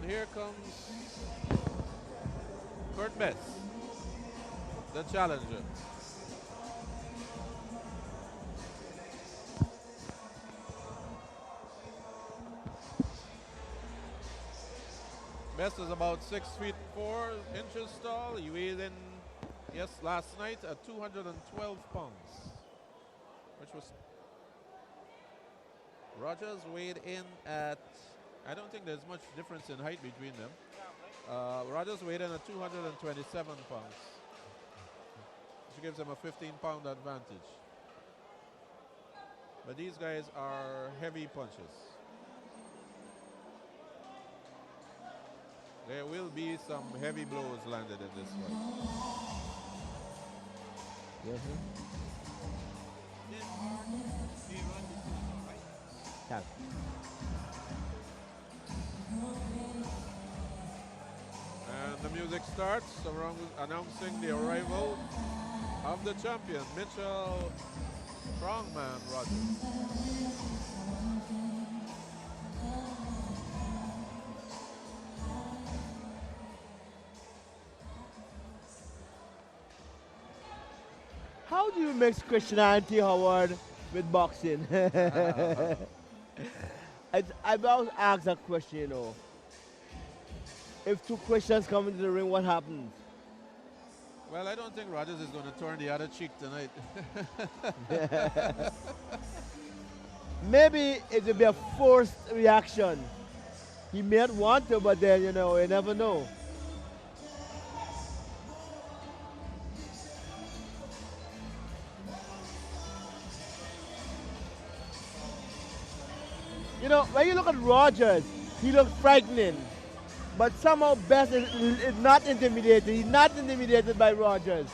here comes Kurt Bess, the challenger. Bess is about 6 feet 4 inches tall. He weighed in, yes, last night at 212 pounds, which was Rogers weighed in at. I don't think there's much difference in height between them. Rogers weighed in at 227 pounds, which gives him a 15-pound advantage. But these guys are heavy punches. There will be some heavy blows landed in this fight. Yes, sir. Yeah. And the music starts announcing the arrival of the champion, Mitchell Strongman Rogers. How do you mix Christianity, Howard, with boxing? I've always asked that question, you know. If two Christians come into the ring, what happens? Well, I don't think Rogers is going to turn the other cheek tonight. Maybe it will be a forced reaction. He may not want to, but then, you know, you never know. You know, when you look at Rogers, he looks frightening. But somehow Bess is not intimidated. He's not intimidated by Rogers.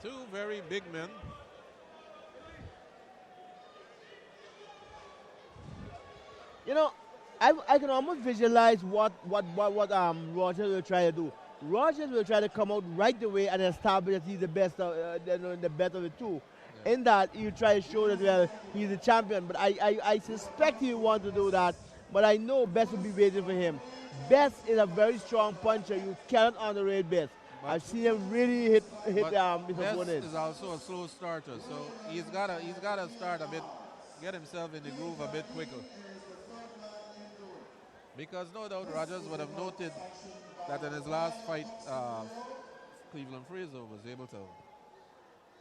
Two very big men. You know, I can almost visualize what Rogers will try to do. Rogers will try to come out right away and establish that he's the best the best of the two. Yeah. In that, you try to show that well he's the champion. But I suspect he want to do that. But I know Bess will be waiting for him. Bess is a very strong puncher. You cannot underrate Bess. I've seen him really hit his Bess opponent. is also a slow starter, so he's gotta start a bit, get himself in the groove a bit quicker. Because no doubt Rogers would have noted that in his last fight, Cleveland Fraser was able to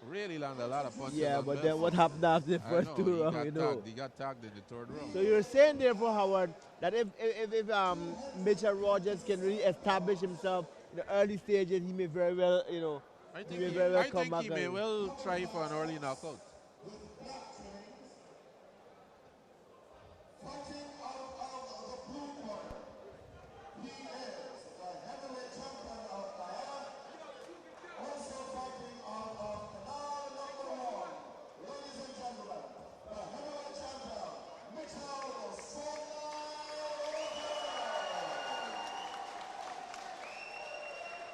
really land a lot of punches. Yeah, on but Bess. then what happened after the I first know, two rounds, you know? he got tagged in the third round. So you're saying therefore, Howard, that if Mitchell Rogers can really establish himself in the early stages, he may very well, you know, I he think may he, very well I come think back. he may And, well try for an early knockout.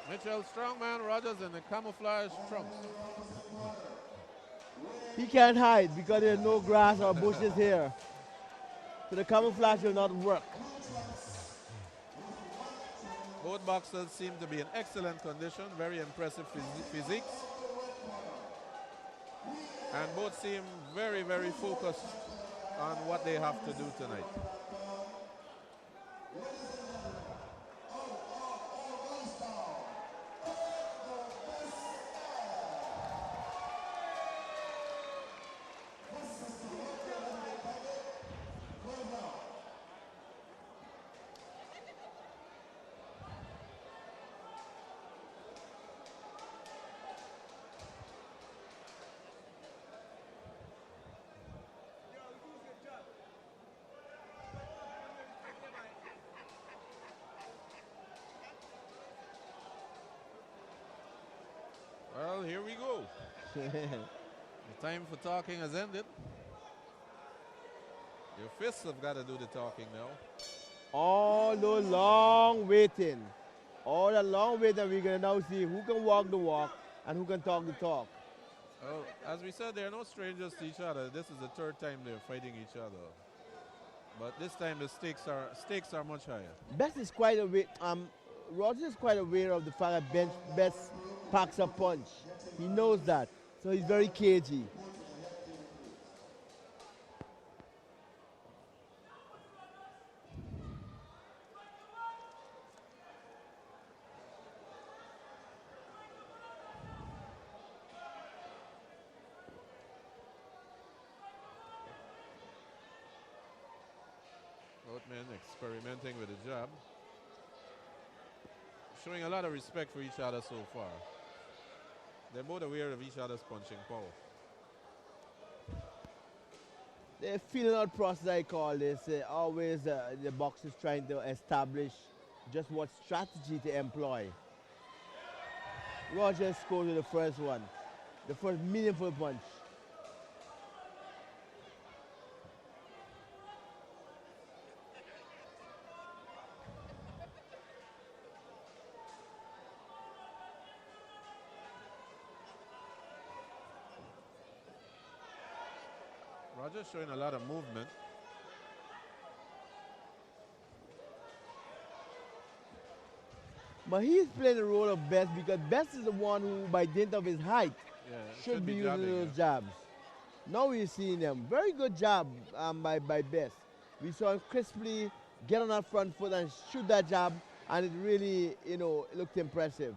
Mitchell Strongman Rogers in the camouflage trunks. he can't hide because there's no grass or bushes here. So the camouflage will not work. Both boxers seem to be in excellent condition, very impressive physiques. And both seem very, very focused on what they have to do tonight. Well, here we go. The time for talking has ended. Your fists have got to do the talking now. All the long waiting. All the long waiting, we're going to now see who can walk the walk and who can talk the talk. Well, as we said, they're no strangers to each other. This is the third time they're fighting each other. But this time the stakes are much higher. Bess is quite aware. Rogers is quite aware of the fact that Bess packs a punch. He knows that, so he's very cagey. Both men experimenting with the jab. Showing a lot of respect for each other so far. They're both aware of each other's punching power. The feeling out process, I call this. Always the boxers trying to establish just what strategy to employ. Rogers scored with the first one, the first meaningful punch. Rogers showing a lot of movement. But he's playing the role of Bess because Bess is the one who, by dint of his height, should be using jabbing, those jabs. Now we're seeing them. Very good job by Bess. We saw him crisply get on that front foot and shoot that jab, and it really, looked impressive.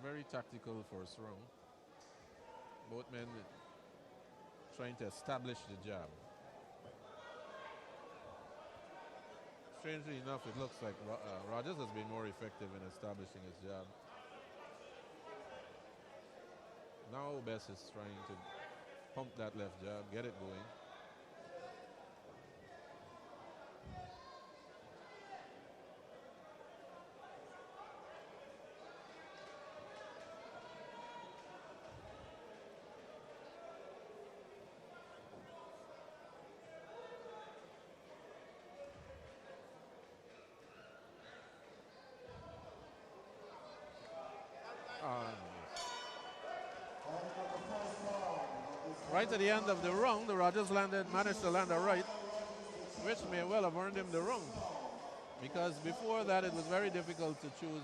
Very tactical first round. Both men trying to establish the jab. Strangely enough, it looks like Rogers has been more effective in establishing his jab. Now Bess is trying to pump that left jab, get it going. Right at the end of the round, the Rogers managed to land a right, which may well have earned him the round. Because before that, it was very difficult to choose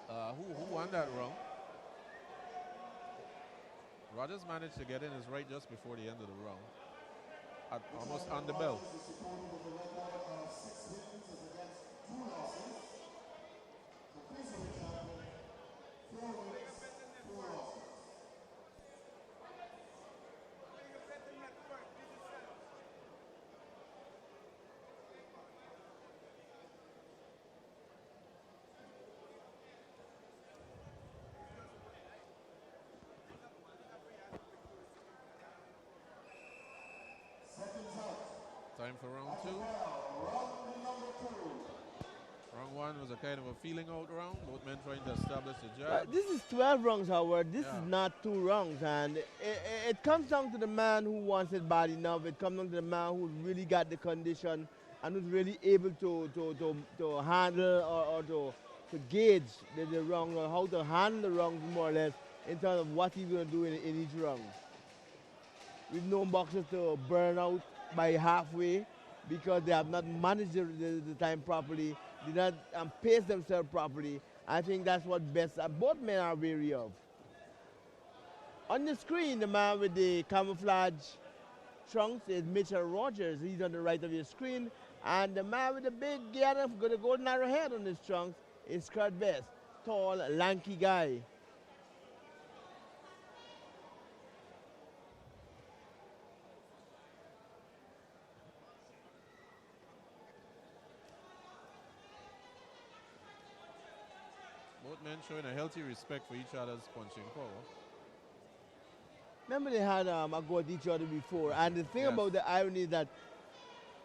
who won that round. Rogers managed to get in his right just before the end of the round, almost on the bell. Time for round two. Round one was a kind of a feeling out round. Both men trying to establish the jab. This is 12 rounds, Howard. This is not 2 rounds. And it comes down to the man who wants it bad enough. It comes down to the man who really got the condition and who's really able to handle or to gauge the round, or how to handle the rounds more or less in terms of what he's going to do in each round. We've known boxers to burn out by halfway because they have not managed the time properly, did not pace themselves properly. I think that's what both men are wary of. On the screen, the man with the camouflage trunks is Mitchell Rogers. He's on the right of your screen. And the man with the big the golden arrow head on his trunks is Bess, tall, lanky guy. Both men showing a healthy respect for each other's punching power. Remember they had a go at each other before, and the thing Yes. about the irony is that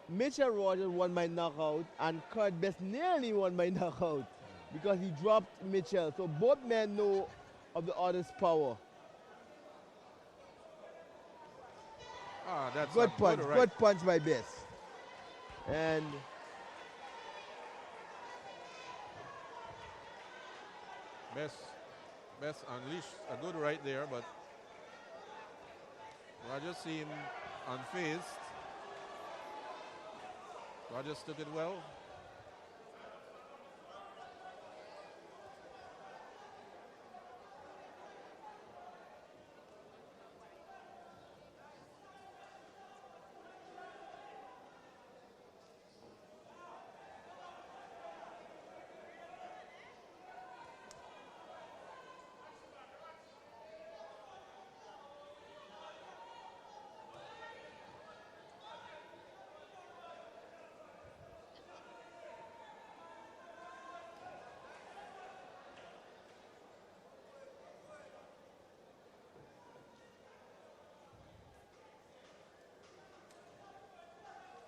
Mitchell Rogers won by knockout, and Kurt Bess nearly won by knockout because he dropped Mitchell. So both men know of the other's power. Ah, that's Good a punch, good right. good punch by Bess. And Bess unleashed a good right there, but Rogers seemed unfazed. Rogers took it well.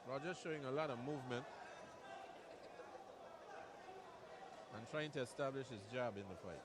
Rogers showing a lot of movement and trying to establish his jab in the fight.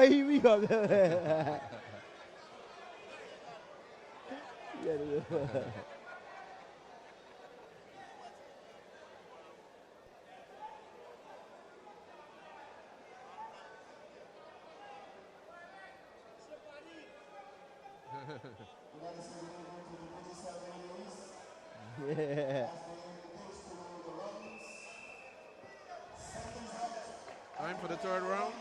but here we go. Yeah. Time for the third round.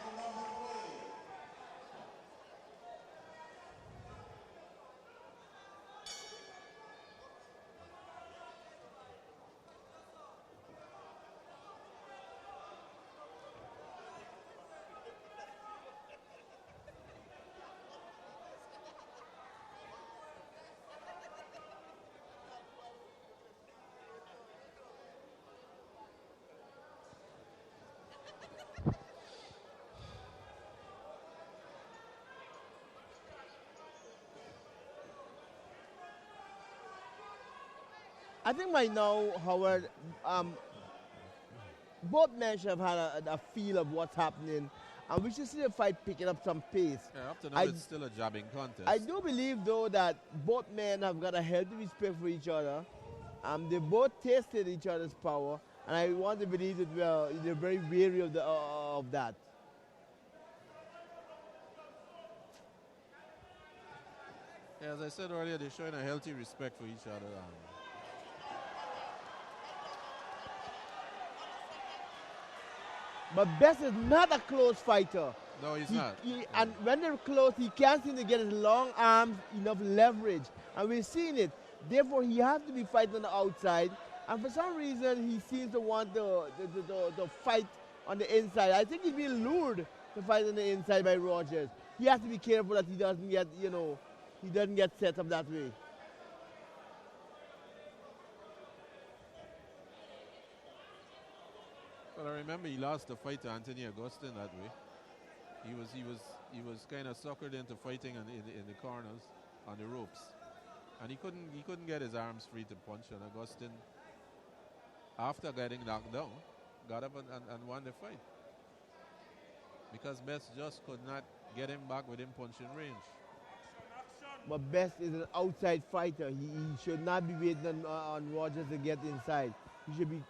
I think right now, Howard, both men should have had a feel of what's happening, and we should see the fight picking up some pace. Yeah, up to now it's still a jabbing contest. I do believe, though, that both men have got a healthy respect for each other. They both tasted each other's power, and I want to believe that they're very wary of that. Yeah, as I said earlier, they're showing a healthy respect for each other. But Bess is not a close fighter. No, he's not. And when they're close, he can't seem to get his long arms enough leverage. And we've seen it. Therefore, he has to be fighting on the outside. And for some reason, he seems to want to fight on the inside. I think he's being lured to fight on the inside by Rogers. He has to be careful that he doesn't get, he doesn't get set up that way. Well, I remember he lost the fight to Anthony Augustin that way. He was kind of suckered into fighting in the corners on the ropes, and he couldn't get his arms free to punch. And Augustin, after getting knocked down, got up and won the fight because Bess just could not get him back within punching range. but Bess is an outside fighter. He should not be waiting on Rogers to get inside. He should be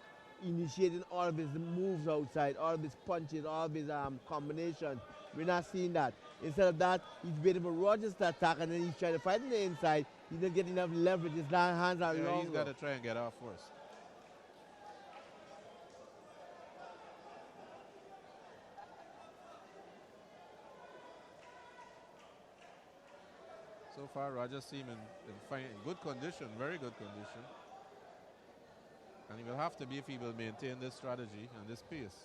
initiating all of his moves outside, all of his punches, all of his combinations. We're not seeing that. Instead of that, he's waiting for Rogers to attack, and then he's trying to fight on the inside. He doesn't get enough leverage. His hands are longer. He's got to try and get off first. So far, Rogers seems in good condition, very good condition. And he will have to be if he will maintain this strategy and this pace.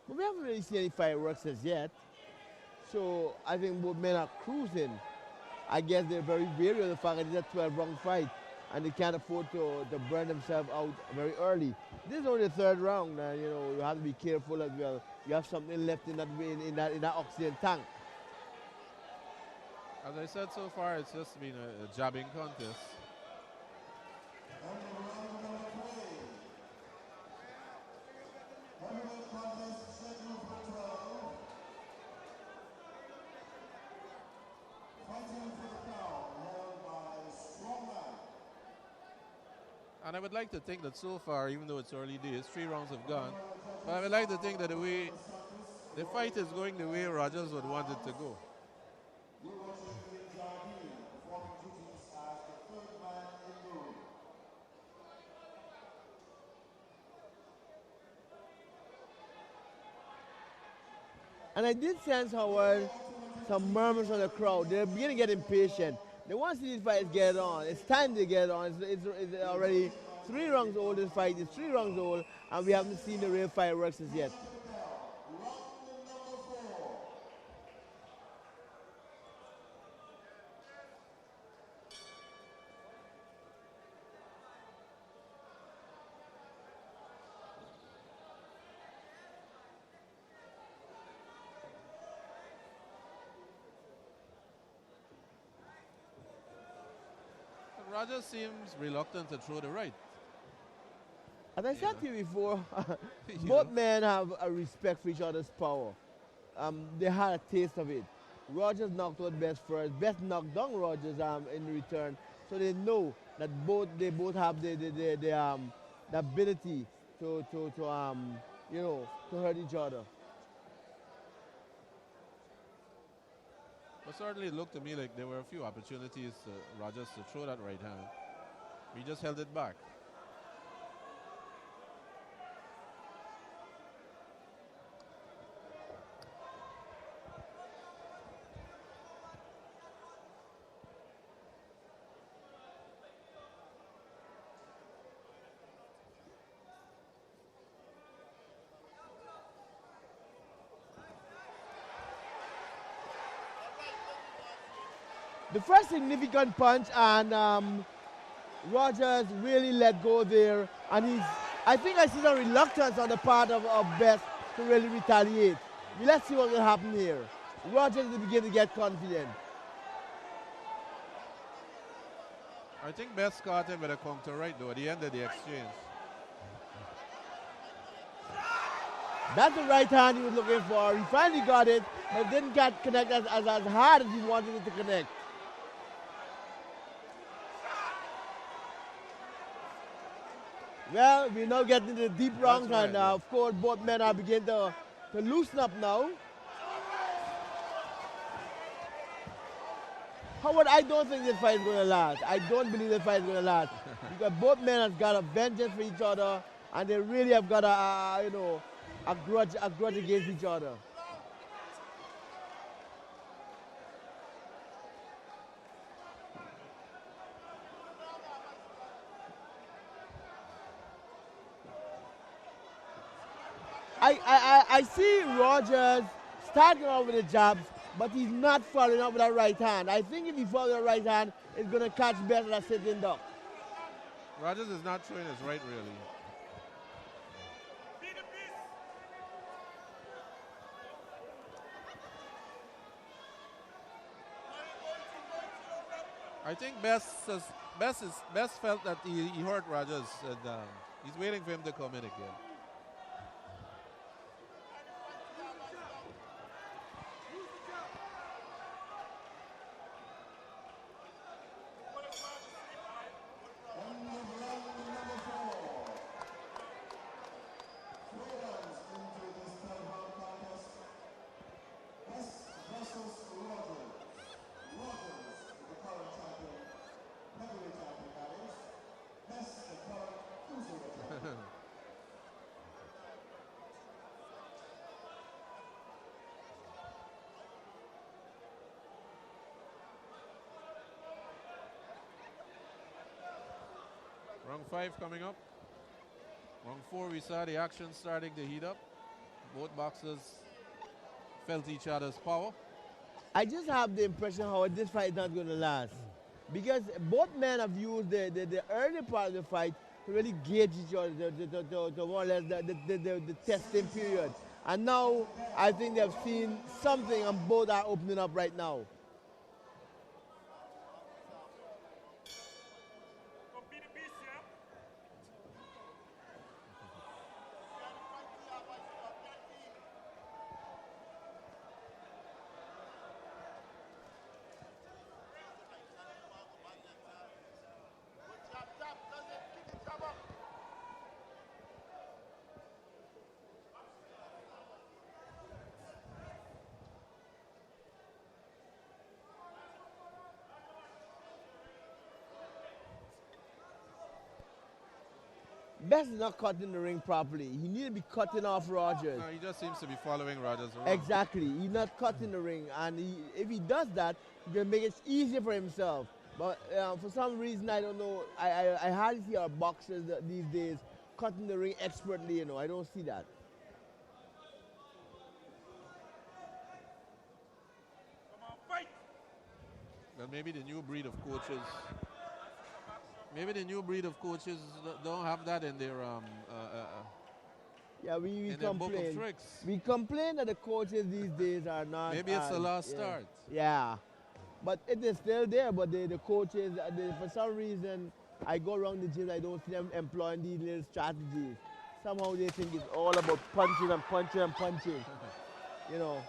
But we haven't really seen any fireworks as yet. So I think both men are cruising. I guess they're very wary of the fact that it's a 12-round fight and they can't afford to burn themselves out very early. This is only the third round, and you have to be careful as well. You have something left in that oxygen tank. As I said, so far it's just been a jabbing contest. And I would like to think that so far, even though it's early days, 3 rounds have gone, but I would like to think that the fight is going the way Rogers would want it to go. And I did sense, however, some murmurs from the crowd. They're beginning to get impatient. They want to see these fights get on. It's time to get on. It's already 3 rounds old, this fight. It's 3 rounds old, and we haven't seen the real fireworks as yet. Rogers seems reluctant to throw the right. As I said to you before, both men have a respect for each other's power. They had a taste of it. Rogers knocked out Bess first. Bess knocked down Rogers in return. So they know that they both have the ability to hurt each other. But certainly it looked to me like there were a few opportunities Rogers to throw that right hand. He just held it back. The first significant punch, and Rogers really let go there. And I think I see some reluctance on the part of Bess to really retaliate. Let's see what will happen here. Rogers will begin to get confident. I think Bess caught him with a counter right though at the end of the exchange. That's the right hand he was looking for. He finally got it, but didn't get connect as hard as he wanted it to connect. Well, we're now getting into the deep rounds, right, and of course both men are beginning to loosen up now. Howard, I don't think this fight is going to last. I don't believe this fight is going to last. Because both men have got a vengeance for each other, and they really have got a grudge against each other. I see Rogers starting off with the jabs, but he's not following up with that right hand. I think if he follows the right hand, it's going to catch better than a sitting duck. Rogers is not throwing his right really. I think Bess felt that he hurt Rogers, and he's waiting for him to come in again. Round 5 coming up. Round 4, we saw the action starting to heat up. Both boxers felt each other's power. I just have the impression how this fight is not going to last. Because both men have used the early part of the fight to really gauge each other, to more or less the testing period. And now I think they've seen something and both are opening up right now. Bess is not cutting the ring properly. He needs to be cutting off Rogers. No, he just seems to be following Rogers around. Exactly. He's not cutting the ring. And if he does that, he can make it easier for himself. But for some reason, I don't know, I hardly see our boxers these days cutting the ring expertly, you know. I don't see that. Well, maybe the new breed of coaches. Maybe the new breed of coaches don't have that in their yeah, we in their book of complain. tricks. We complain that the coaches these days are not. Maybe it's the last yeah. start. Yeah, but it is still there. But the coaches, for some reason, I go around the gym, I don't see them employing these little strategies. Somehow they think it's all about punching and punching and punching. You know.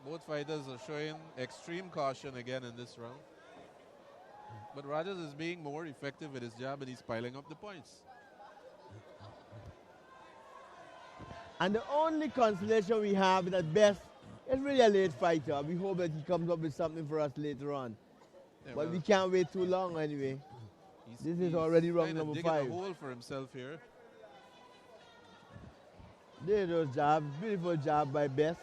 Both fighters are showing extreme caution again in this round. But Rogers is being more effective with his jab and he's piling up the points. And the only consolation we have is that Bess is really a late fighter. We hope that he comes up with something for us later on. Yeah, But well, we can't wait too long anyway. This is already round kinda number digging 5. a hole for himself here. There those jabs. Beautiful job by Bess.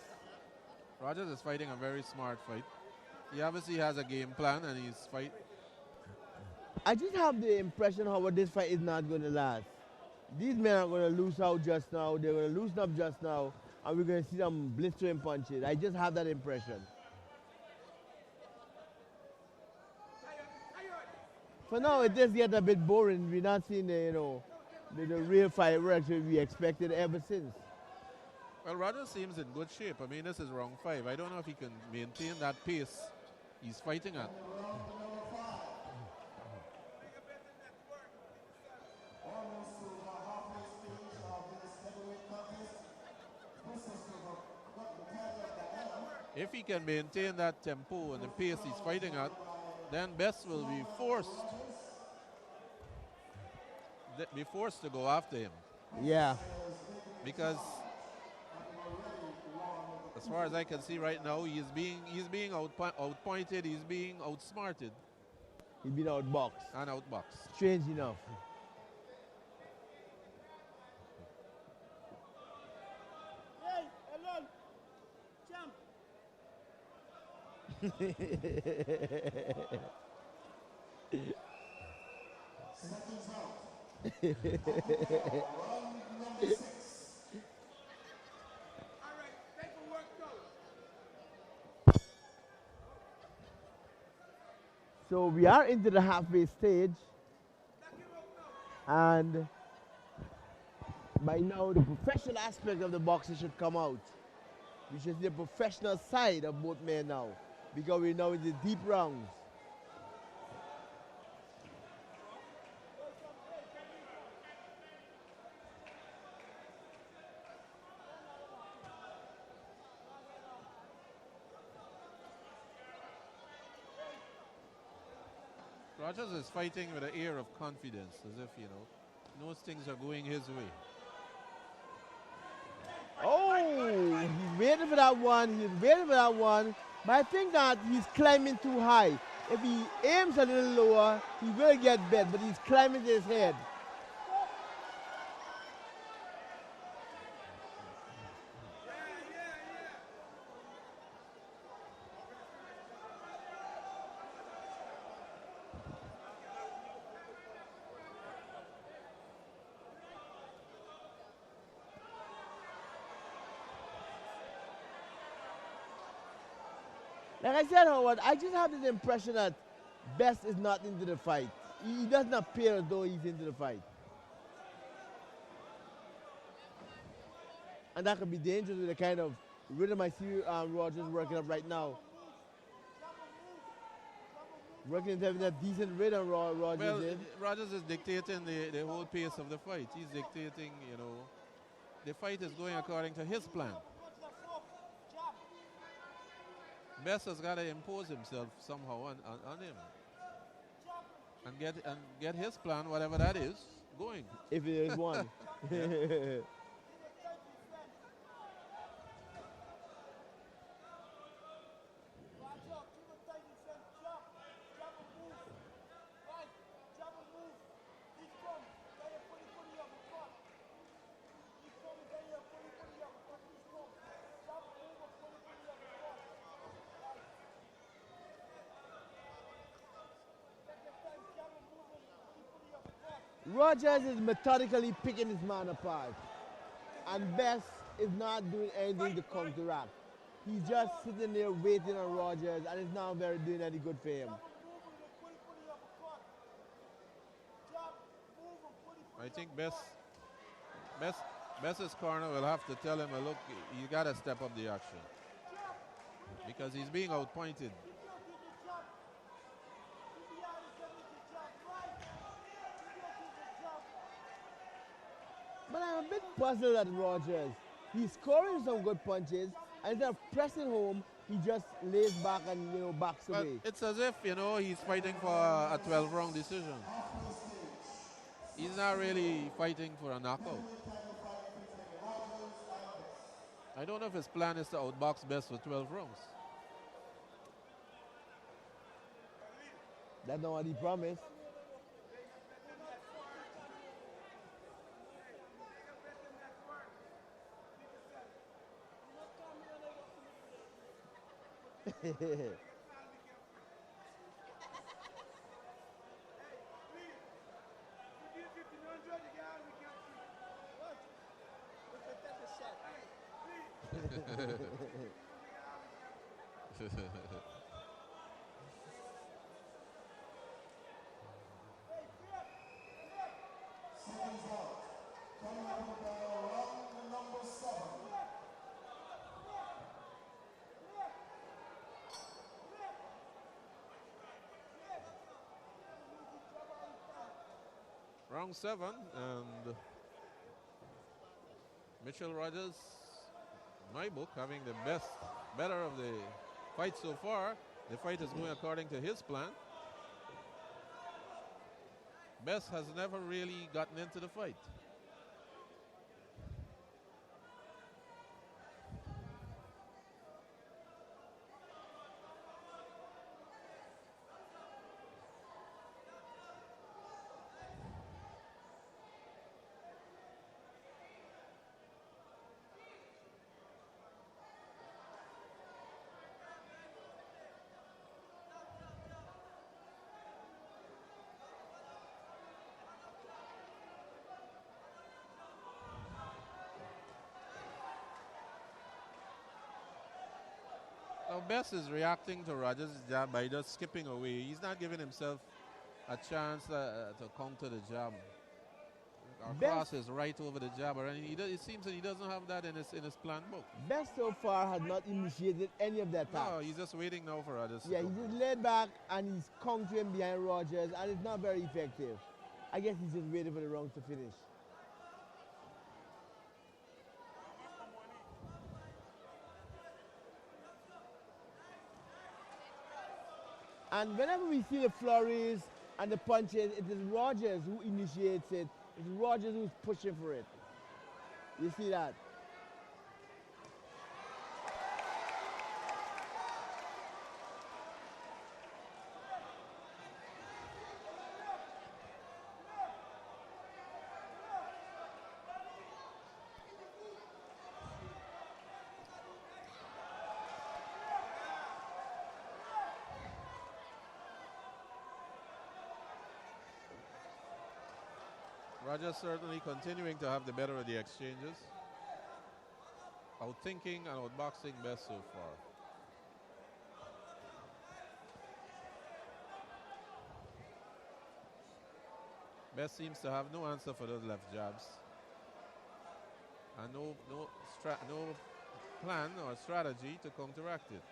Rogers is fighting a very smart fight. He obviously has a game plan and he's fight. I just have the impression, however, this fight is not going to last. These men are going to lose out just now. They're going to loosen up just now. And we're going to see some blistering punches. I just have that impression. For now, it just gets a bit boring. We're not seeing the real fireworks we expected ever since. Well, Rogers seems in good shape. I mean, this is round 5. I don't know if he can maintain that pace he's fighting at. If he can maintain that tempo and the pace he's fighting at, then Bess will be forced to go after him. Yeah. Because as far as I can see right now, he's being outpointed, he's being outsmarted. He's been outboxed. And outboxed. Strange enough. Hey, hello, champ. So we are into the halfway stage, and by now the professional aspect of the boxing should come out. We should see the professional side of both men now, because we're now in the deep rounds. Rogers is fighting with an air of confidence, as if, knows things are going his way. Oh, he's waiting for that one. He's waiting for that one. But I think that he's climbing too high. If he aims a little lower, he will get bit, but he's climbing to his head. Like I said, Howard, I just have this impression that Bess is not into the fight. He doesn't appear as though he's into the fight. And that could be dangerous with the kind of rhythm I see Rogers working up right now. Working into having a decent rhythm, Rogers Well, is. Rogers is dictating the whole pace of the fight. He's dictating, the fight is going according to his plan. Bess has got to impose himself somehow on him. And get his plan, whatever that is, going. If it is one. Rogers is methodically picking his man apart. And Bess is not doing anything to counteract. He's just sitting there waiting on Rogers, and it's not very doing any good for him. I think Bess's corner will have to tell him, look, you got to step up the action. Because he's being outpointed. But I'm a bit puzzled at Rogers. He's scoring some good punches, and instead of pressing home, he just lays back and backs away. It's as if he's fighting for a 12-round decision. He's not really fighting for a knockout. I don't know if his plan is to outbox Bess for 12 rounds. That's not what he promised. Round 7, and Mitchell Rogers, my book, having the better of the fight so far. The fight is going according to his plan. Bess has never really gotten into the fight. Now Bess is reacting to Rogers' jab by just skipping away. He's not giving himself a chance to counter the jab. Our cross is right over the jab, and it seems that he doesn't have that in his plan book. Bess so far has not initiated any of that attacks. No, he's just waiting now for Rogers. Yeah, he's just laid back and he's countering behind Rogers, and it's not very effective. I guess he's just waiting for the rounds to finish. And whenever we see the flurries and the punches, it is Rogers who initiates it. It's Rogers who's pushing for it. You see that? Rogers certainly continuing to have the better of the exchanges. Outthinking and outboxing Bess so far. Bess seems to have no answer for those left jabs. And no plan or strategy to counteract it.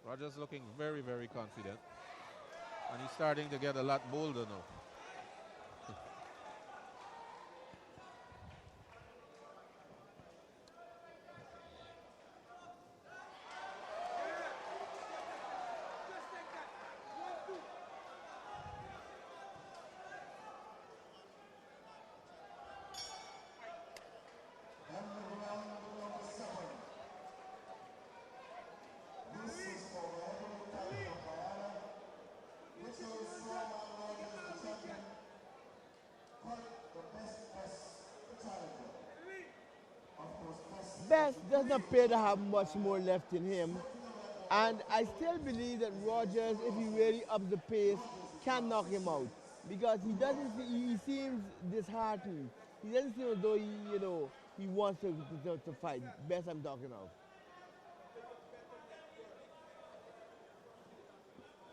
Rogers looking very, very confident. And he's starting to get a lot bolder now. Bess doesn't appear to have much more left in him. And I still believe that Rogers, if he really ups the pace, can knock him out. Because he seems disheartened. He doesn't seem as though he wants to fight. Bess I'm talking of.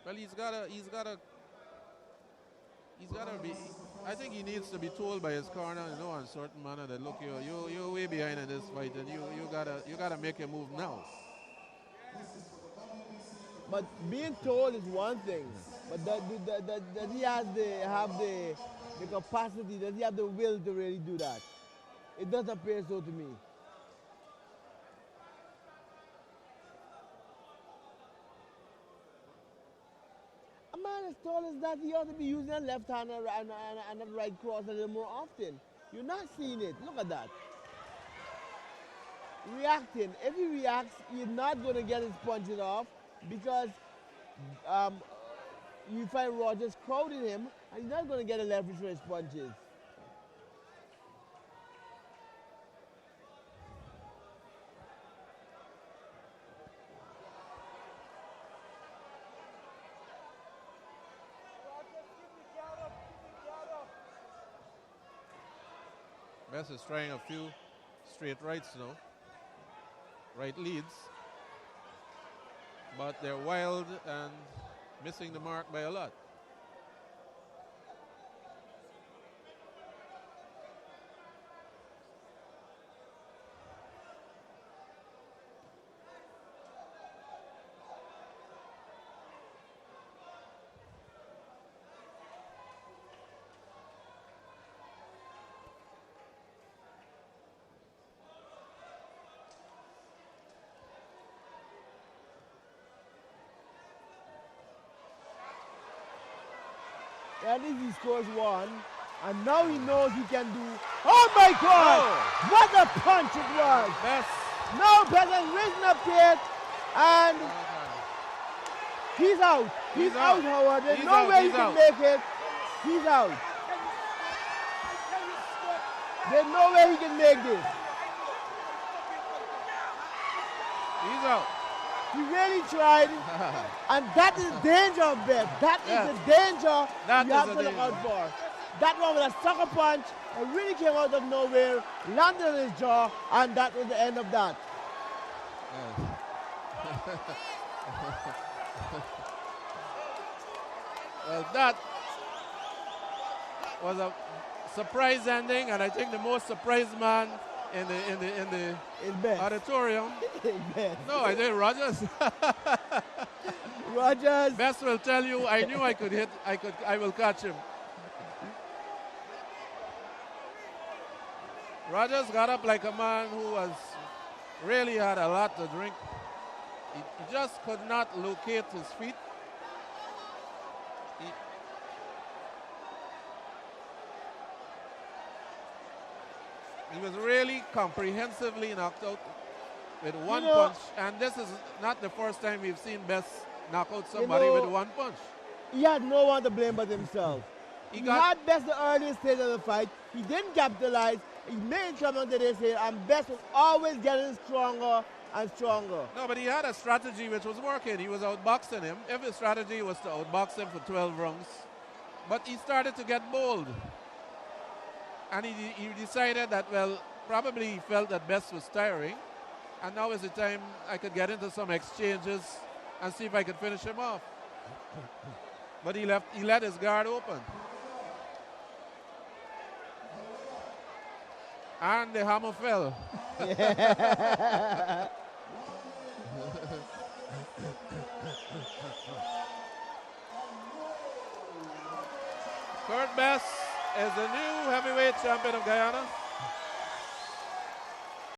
Well, he's gotta be. I think he needs to be told by his corner, in a certain manner, that look, you're way behind in this fight, and you gotta make a move now. But being told is one thing, but does he have the capacity? Does he have the will to really do that? It doesn't appear so to me. A man as tall as that, he ought to be using a left hand and a right cross a little more often. You're not seeing it. Look at that. Reacting. If he reacts, he's not going to get his punches off because you find Rogers crowding him and he's not going to get a leverage for his punches. Bess is trying a few straight rights now. Right leads. But they're wild and missing the mark by a lot. At least he scores one, and now he knows he can do. Oh my God! Oh. What a punch it was! Bess. Now Bess has risen up it, and he's out. He's out, Howard. There's no way he can make it. He's out. There's no way he can make this. He's out. He really tried, and that is the danger of Bess. That is the danger you have to look out for. That one with a sucker punch, it really came out of nowhere, landed on his jaw, and that was the end of that. Well, that was a surprise ending, and I think the most surprised man in the auditorium. No, I think Rogers. Rogers. Bess will tell you, I knew I could hit, I will catch him. Rogers got up like a man who was really had a lot to drink. He just could not locate his feet. He was really comprehensively knocked out with one punch. And this is not the first time we've seen Bess knock out somebody with one punch. He had no one to blame but himself. He had Bess the earliest stage of the fight. He didn't capitalize. He made trouble today, and Bess was always getting stronger and stronger. No, but he had a strategy which was working. He was outboxing him. Every strategy was to outbox him for 12 rounds. But he started to get bold. And he decided that, well, probably he felt that Bess was tiring. And now is the time I could get into some exchanges and see if I could finish him off. But he let his guard open. And the hammer fell. Kurt Bess is the new heavyweight champion of Guyana.